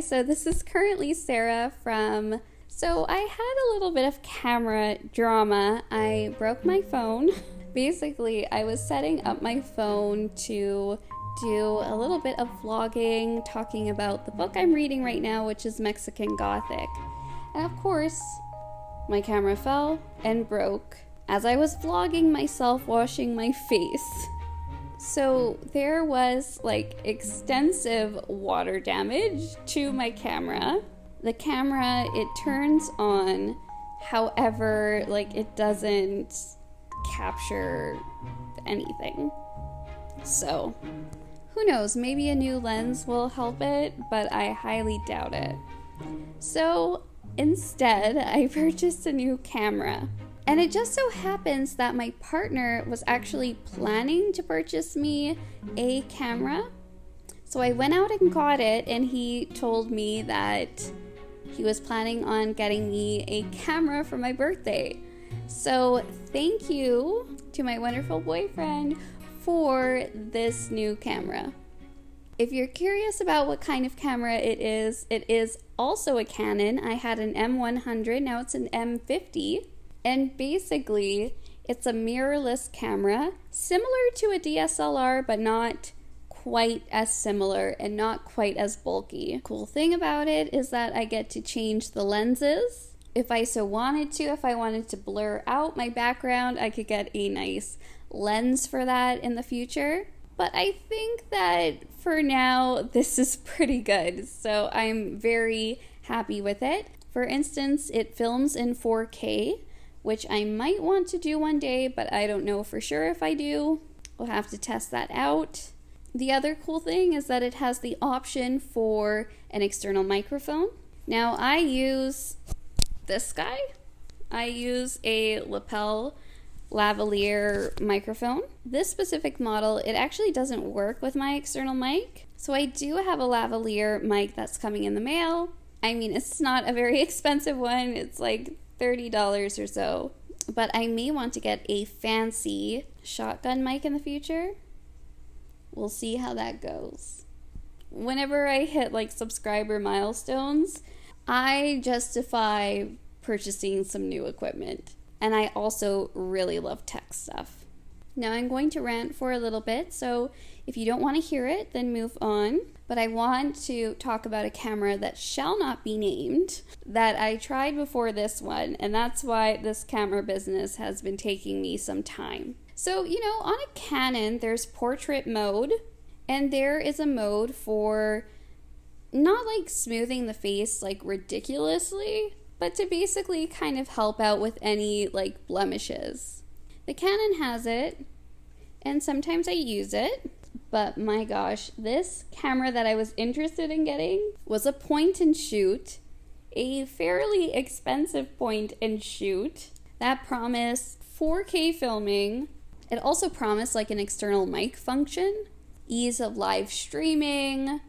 Hi, so this is currently Sara from... So I had a little bit of camera drama. I broke my phone. Basically, I was setting up my phone to do a little bit of vlogging, talking about the book I'm reading right now, which is Mexican Gothic. And of course, my camera fell and broke as I was vlogging myself washing my face. So there was like extensive water damage to my camera. The camera, it turns on, however, like it doesn't capture anything. So who knows, maybe a new lens will help it, but I highly doubt it. So instead, I purchased a new camera. And it just so happens that my partner was actually planning to purchase me a camera. So I went out and got it, and he told me that he was planning on getting me a camera for my birthday. So thank you to my wonderful boyfriend for this new camera. If you're curious about what kind of camera it is also a Canon. I had an M100, now it's an M50. And basically, it's a mirrorless camera, similar to a DSLR, but not quite as similar and not quite as bulky. Cool thing about it is that I get to change the lenses. If I so wanted to, if I wanted to blur out my background, I could get a nice lens for that in the future. But I think that for now, this is pretty good. So I'm very happy with it. For instance, it films in 4K. Which I might want to do one day, but I don't know for sure if I do. We'll have to test that out. The other cool thing is that it has the option for an external microphone. Now I use this guy. I use a lapel lavalier microphone. This specific model, it actually doesn't work with my external mic. So I do have a lavalier mic that's coming in the mail. I mean, it's not a very expensive one. It's like $30 or so, but I may want to get a fancy shotgun mic in the future. We'll see how that goes. Whenever I hit like subscriber milestones, I justify purchasing some new equipment. And I also really love tech stuff. Now I'm going to rant for a little bit, so if you don't want to hear it, then move on. But I want to talk about a camera that shall not be named that I tried before this one, and that's why this camera business has been taking me some time. So, you know, on a Canon, there's portrait mode, and there is a mode for not like smoothing the face like ridiculously, but to basically kind of help out with any like blemishes. The Canon has it, and sometimes I use it. But my gosh, this camera that I was interested in getting was a point and shoot, a fairly expensive point and shoot that promised 4K filming. It also promised like an external mic function, ease of live streaming,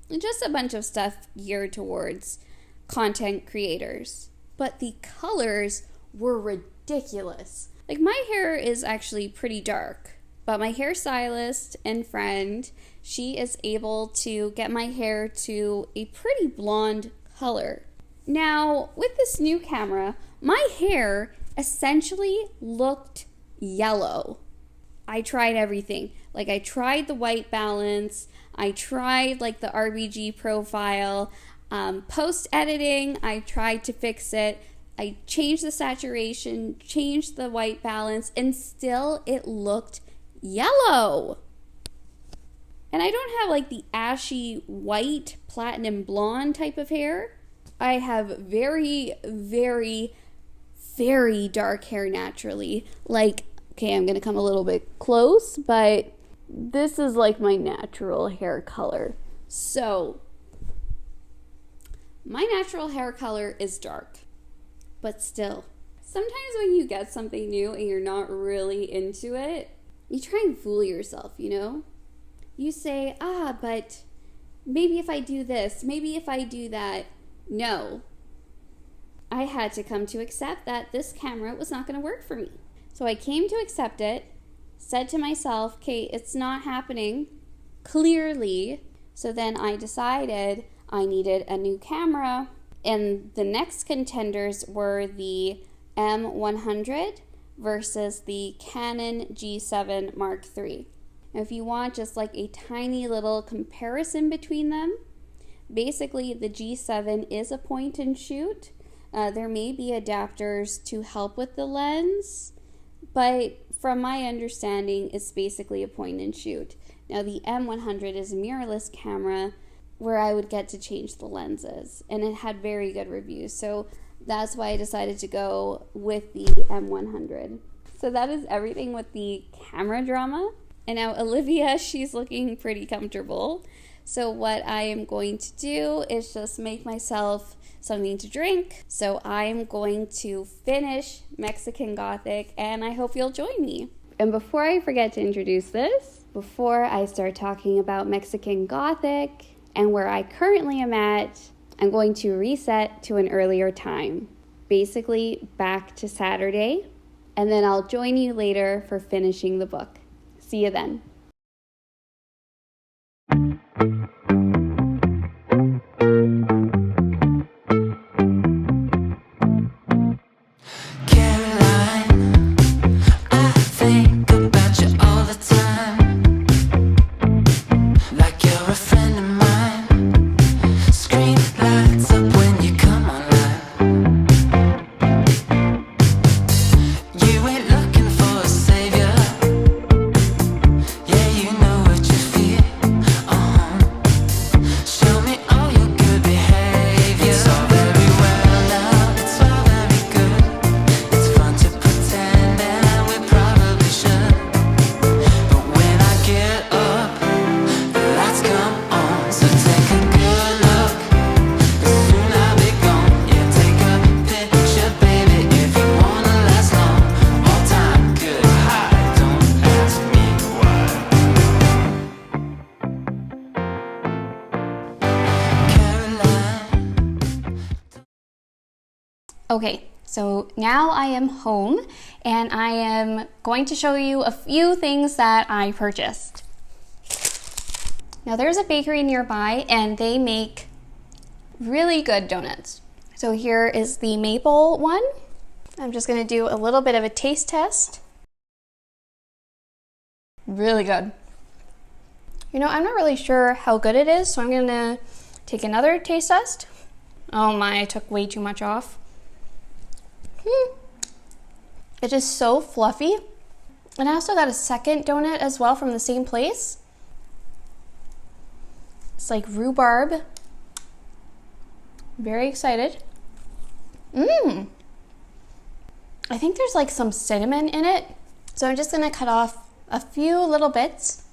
and just a bunch of stuff geared towards content creators. But the colors were ridiculous. Like my hair is actually pretty dark. But my hairstylist and friend, she is able to get my hair to a pretty blonde color. Now, with this new camera, my hair essentially looked yellow. I tried everything. Like I tried the white balance, I tried like the RGB profile, post-editing, I tried to fix it. I changed the saturation, changed the white balance, and still it looked yellow. And I don't have like the ashy white platinum blonde type of hair. I have very, very, very dark hair naturally. Like, okay, I'm gonna come a little bit close, but this is like my natural hair color. So my natural hair color is dark, but still, sometimes when you get something new and you're not really into it, you try and fool yourself, you know? You say, but maybe if I do this, maybe if I do that. No. I had to come to accept that this camera was not going to work for me. So I came to accept it, said to myself, okay, it's not happening, clearly. So then I decided I needed a new camera. And the next contenders were the M100 versus the Canon G7 Mark III. Now, if you want just like a tiny little comparison between them, basically the G7 is a point and shoot. There may be adapters to help with the lens, but from my understanding, it's basically a point and shoot. Now the M100 is a mirrorless camera where I would get to change the lenses, and it had very good reviews. So that's why I decided to go with the M100. So that is everything with the camera drama. And now Olivia, she's looking pretty comfortable. So what I am going to do is just make myself something to drink. So I'm going to finish Mexican Gothic, and I hope you'll join me. And before I forget to introduce this, before I start talking about Mexican Gothic and where I currently am at, I'm going to reset to an earlier time, basically back to Saturday, and then I'll join you later for finishing the book. See you then. Okay, so now I am home and I am going to show you a few things that I purchased. Now there's a bakery nearby and they make really good donuts. So here is the maple one. I'm just gonna do a little bit of a taste test. Really good. You know, I'm not really sure how good it is, so I'm gonna take another taste test. Oh my, I took way too much off. It is so fluffy. And I also got a second donut as well from the same place. It's like rhubarb. Very excited. I think there's like some cinnamon in it. So I'm just gonna cut off a few little bits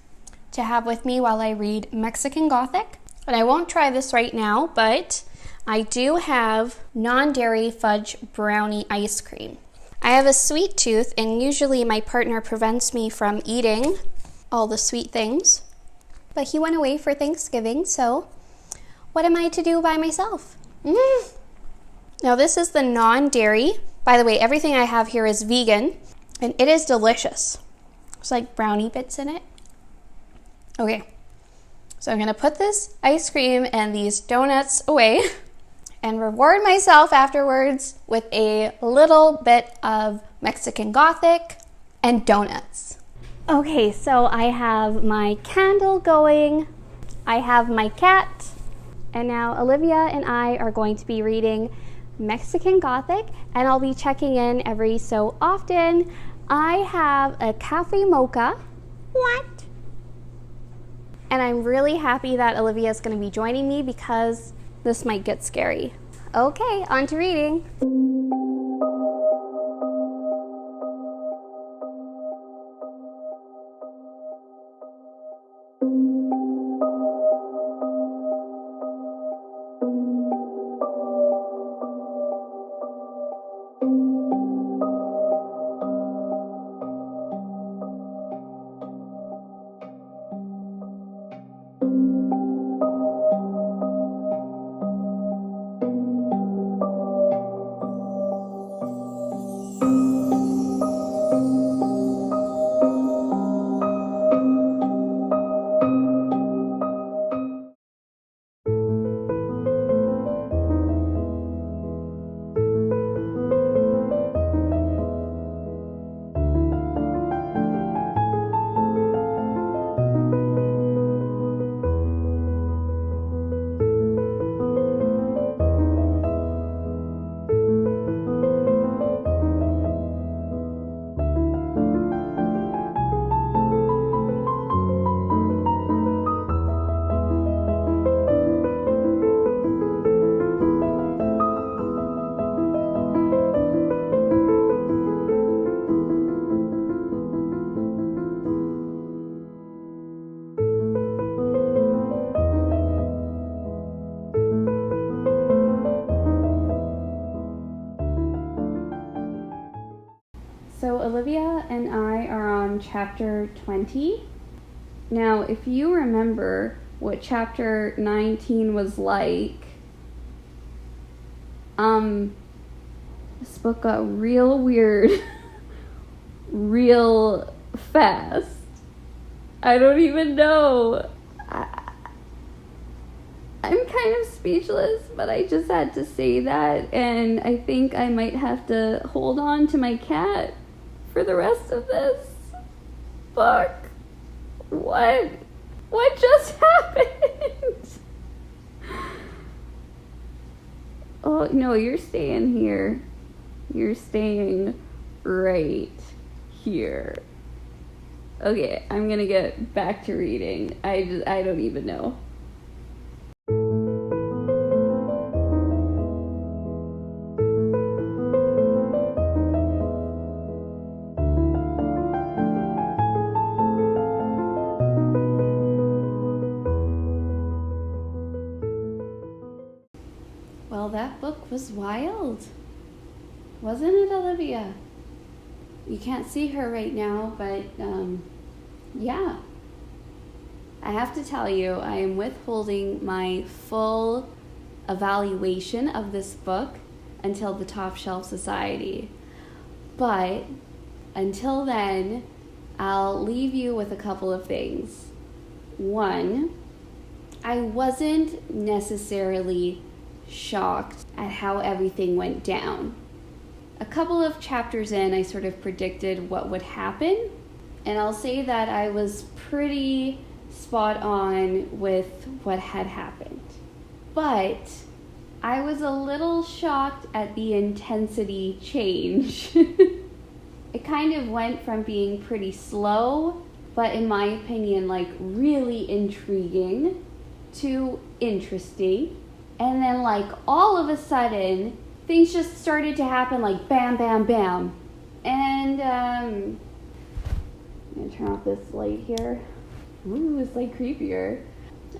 to have with me while I read Mexican Gothic. And I won't try this right now, but I do have non-dairy fudge brownie ice cream. I have a sweet tooth and usually my partner prevents me from eating all the sweet things, but he went away for Thanksgiving, so what am I to do by myself? Now this is the non-dairy. By the way, everything I have here is vegan and it is delicious. There's like brownie bits in it. Okay, so I'm gonna put this ice cream and these donuts away and reward myself afterwards with a little bit of Mexican Gothic and donuts. Okay, so I have my candle going, I have my cat, and now Olivia and I are going to be reading Mexican Gothic, and I'll be checking in every so often. I have a cafe mocha. What? And I'm really happy that Olivia is going to be joining me because this might get scary. Okay, on to reading. Olivia and I are on chapter 20. Now, if you remember what chapter 19 was like, this book got real weird real fast. I don't even know. I'm kind of speechless, but I just had to say that, and I think I might have to hold on to my cat for the rest of this book. What just happened? Oh, no, you're staying here. You're staying right here. Okay, I'm gonna get back to reading. I don't even know. Well, that book was wild. Wasn't it, Olivia? You can't see her right now, but yeah. I have to tell you, I am withholding my full evaluation of this book until the Top Shelf Society. But until then, I'll leave you with a couple of things. One, I wasn't necessarily shocked at how everything went down. A couple of chapters in, I sort of predicted what would happen, and I'll say that I was pretty spot on with what had happened. But I was a little shocked at the intensity change. It kind of went from being pretty slow, but in my opinion, like really intriguing, to interesting. And then like all of a sudden, things just started to happen like bam, bam, bam. And I'm gonna turn off this light here. Ooh, it's like creepier.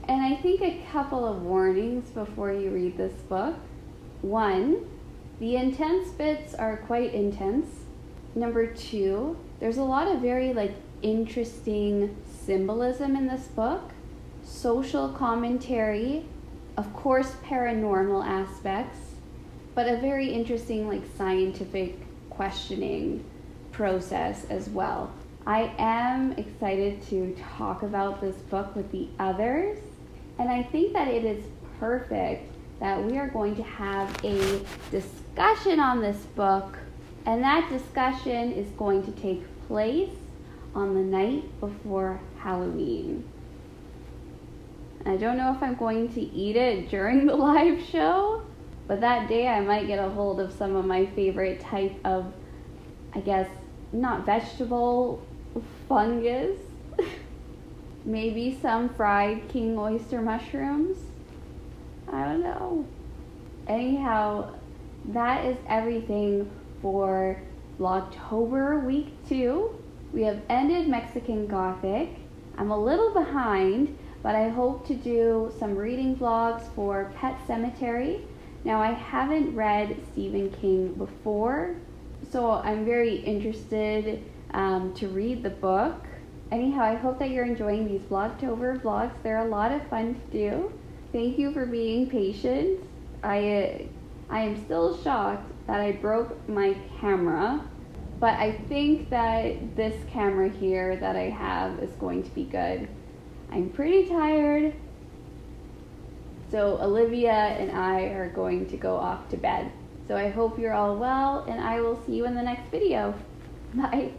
And I think a couple of warnings before you read this book. One, the intense bits are quite intense. Number two, there's a lot of very like interesting symbolism in this book. Social commentary, of course paranormal aspects, but a very interesting like scientific questioning process as well. I am excited to talk about this book with the others, and I think that it is perfect that we are going to have a discussion on this book, and that discussion is going to take place on the night before Halloween. I don't know if I'm going to eat it during the live show, but that day I might get a hold of some of my favorite type of, I guess, not vegetable, fungus. Maybe some fried king oyster mushrooms. I don't know. Anyhow, that is everything for Vlogtober week 2. We have ended Mexican Gothic. I'm a little behind, but I hope to do some reading vlogs for Pet Sematary. Now, I haven't read Stephen King before, so I'm very interested to read the book. Anyhow, I hope that you're enjoying these Vlogtober vlogs. They're a lot of fun to do. Thank you for being patient. I am still shocked that I broke my camera, but I think that this camera here that I have is going to be good. I'm pretty tired, so Olivia and I are going to go off to bed. So I hope you're all well, and I will see you in the next video. Bye.